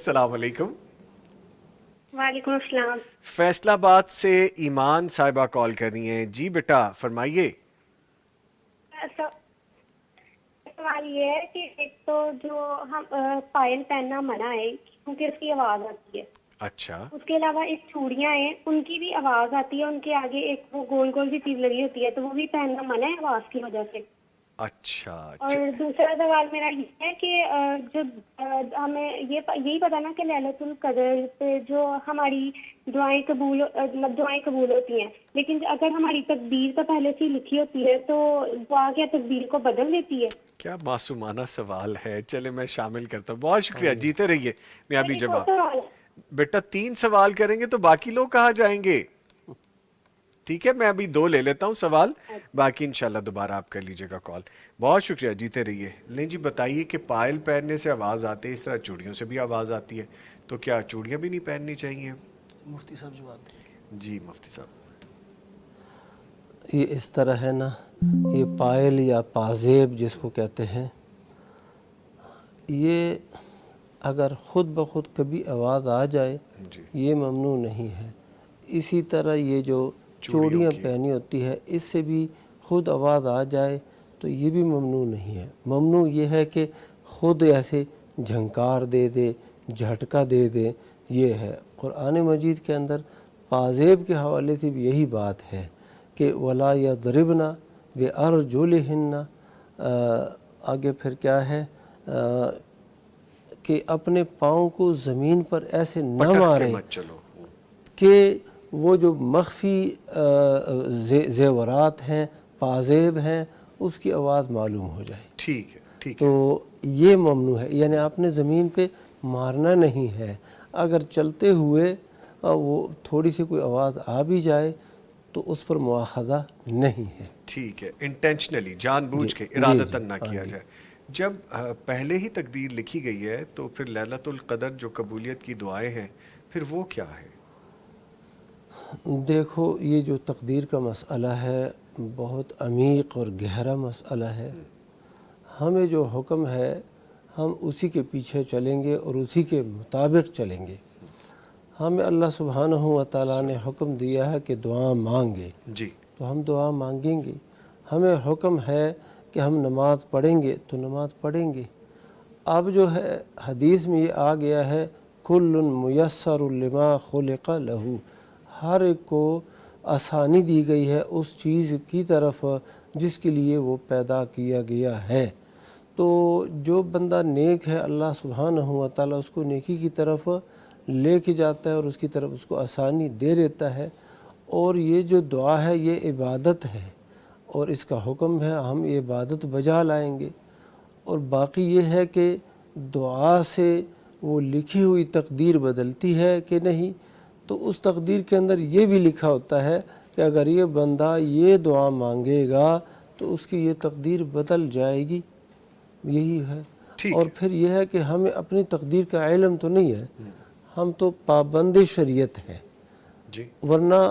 अस्सलाम वालेकुम। वालेकुम अस्सलाम। फैसलाबाद से ईमान साहिबा कॉल कर रही हैं। जी बेटा फरमाइए। सवाल ये है कि एक तो जो हम पायल पहनना मना है क्योंकि उसकी आवाज आती है। अच्छा उसके अलावा एक चूड़ियां हैं, उनकी भी आवाज आती है, उनके आगे एक वो गोल गोल सी चीज लगी होती है, तो वो भी पहनना मना है आवाज की वजह से। अच्छा और दूसरा सवाल मेरा ये है कि जो हमें यही पता ना कि लैलतुल कदर पे जो हमारी दुआएं कबूल मतलब दुआएं कबूल होती हैं, लेकिन अगर हमारी तकदीर तो पहले से ही लिखी होती है तो दुआ क्या तकदीर को बदल देती है? क्या मासूमाना सवाल है। चले मैं शामिल करता हूँ। बहुत शुक्रिया, जीते रहिए। मैं अभी एक और जवाब। सवाल है। बेटा 3 सवाल करेंगे तो बाकी लोग कहाँ जाएंगे। ठीक है, मैं अभी 2 ले लेता हूँ सवाल, बाकी इंशाल्लाह दोबारा आप कर लीजिएगा कॉल। बहुत शुक्रिया, जीते रहिए। लें जी, बताइए कि पायल पहनने से आवाज़ आती है, इस तरह चूड़ियों से भी आवाज़ आती है, तो क्या चूड़ियाँ भी नहीं पहननी चाहिए? मुफ्ती साहब जवाब दें। जी मुफ्ती साहब। ये इस तरह है ना, ये पायल या पाजेब जिसको कहते हैं, ये अगर ख़ुद ब खुद कभी आवाज़ आ जाए जी ये ममनू नहीं है। इसी तरह ये जो चूड़ियों चूड़ियाँ की। पहनी होती है इससे भी ख़ुद आवाज़ आ जाए तो ये भी ममनू नहीं है। ममनू ये है कि ख़ुद ऐसे झंकार दे दे, झटका दे दे, ये है। कुरान मजीद के अंदर पाजेब के हवाले से भी यही बात है कि वला यदरिबना बिअरजुलिहिन्ना, आगे फिर क्या है कि अपने पाँव को ज़मीन पर ऐसे न पटक के मारें मत चलो। कि वो जो मख्फी ज़ेवरात हैं, पाजेब हैं, उसकी आवाज़ मालूम हो जाए। ठीक है, ठीक तो है। ये ममनू है, यानी आपने ज़मीन पे मारना नहीं है। अगर चलते हुए वो थोड़ी सी कोई आवाज़ आ भी जाए तो उस पर मुआखज़ा नहीं है। ठीक है, इंटेंशनली, जानबूझ जी के, जी जी, इरादतन ना हाँ किया जी। जाए। जब पहले ही तकदीर लिखी गई है तो फिर लैलतुल कदर जो कबूलियत की दुआएं हैं, फिर वो क्या है? देखो, ये जो तकदीर का मसला है बहुत अमीक और गहरा मसला है। हमें जो हुक्म है हम उसी के पीछे चलेंगे और उसी के मुताबिक चलेंगे। हमें अल्लाह सुब्हानहू व तआला ने हुक्म दिया है कि दुआ मांगे, जी तो हम दुआ मांगेंगे। हमें हुक्म है कि हम नमाज़ पढ़ेंगे तो नमाज़ पढ़ेंगे। अब जो है हदीस में ये आ गया है कुल्लुन मुयस्सरुल लिमा खुलिक़ लहू, हर एक को आसानी दी गई है उस चीज़ की तरफ जिसके लिए वो पैदा किया गया है। तो जो बंदा नेक है अल्लाह सुब्हानहू व तआला उसको नेकी की तरफ लेके जाता है और उसकी तरफ उसको आसानी दे देता है। और ये जो दुआ है ये इबादत है और इसका हुक्म है हम ये इबादत बजा लाएंगे। और बाकी ये है कि दुआ से वो लिखी हुई तकदीर बदलती है कि नहीं, तो उस तकदीर के अंदर ये भी लिखा होता है कि अगर ये बंदा ये दुआ मांगेगा तो उसकी ये तकदीर बदल जाएगी। यही है। ठीक और है। फिर यह है कि हमें अपनी तकदीर का इल्म तो नहीं है, हम तो पाबंद शरीयत हैं। जी वरना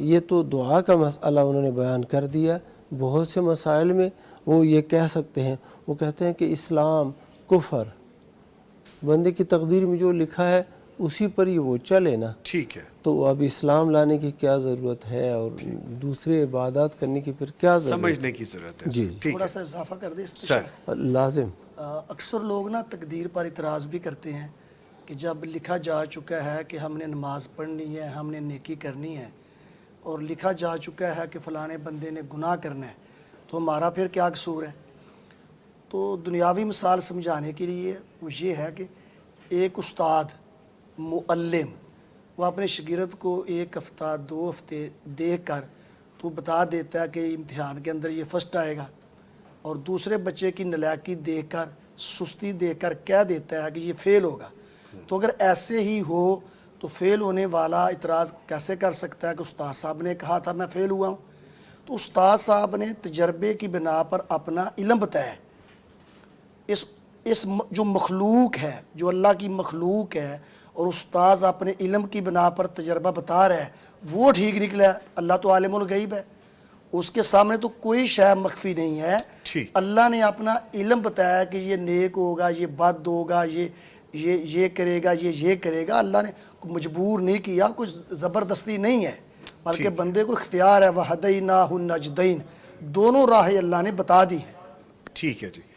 ये तो दुआ का मसला उन्होंने बयान कर दिया। बहुत से मसाइल में वो ये कह सकते हैं, वो कहते हैं कि इस्लाम कुफर, बंदे की तकदीर में जो लिखा है उसी पर ही वो चले ना। ठीक है, तो अब इस्लाम लाने की क्या ज़रूरत है और दूसरे इबादत करने की फिर क्या ज़रूरत समझने की जरूरत है। जी ठीक थोड़ा है सा इजाफा कर दे इस पे सर। शेख। लाजिम। अक्सर लोग ना तकदीर पर इतराज़ भी करते हैं कि जब लिखा जा चुका है कि हमने नमाज पढ़नी है, हमने नेकी करनी है, और लिखा जा चुका है कि फ़लाने बंदे ने गुनाह करना है, तो हमारा फिर क्या कसूर है। तो दुनियावी मिसाल समझाने के लिए वो ये है कि एक उस्ताद मुअल्लिम वो अपने शागिर्द को 1 हफ़्ता 2 हफ़्ते देख कर तो बता देता है कि इम्तिहान के अंदर ये फ़र्स्ट आएगा, और दूसरे बच्चे की नलायकी देखकर, सुस्ती देखकर कह देता है कि ये फ़ेल होगा। तो अगर ऐसे ही हो तो फ़ेल होने वाला इतराज़ कैसे कर सकता है कि उस्ताद साहब ने कहा था मैं फ़ेल हुआ हूँ। तो उस्ताद साहब ने तजर्बे की बिना पर अपना इल्म बताया। इस जो मखलूक है, जो अल्लाह की मखलूक है, और उस्ताद अपने इल्म की बिना पर तजर्बा बता रहा है, वो ठीक निकला है। अल्लाह तो आलिमुल गैब है, उसके सामने तो कोई शय मख्फी नहीं है। ठीक। अल्लाह ने अपना इल्म बताया कि ये नेक होगा, ये बद होगा, ये یہ کرے گا، یہ کرے گا. اللہ نے مجبور نہیں کیا، کچھ زبردستی نہیں ہے، بلکہ بندے کو اختیار ہے. وَهَدَيْنَاهُ النَّجْدَيْنِ، دونوں راہیں اللہ نے بتا دی ہیں. ٹھیک ہے جی.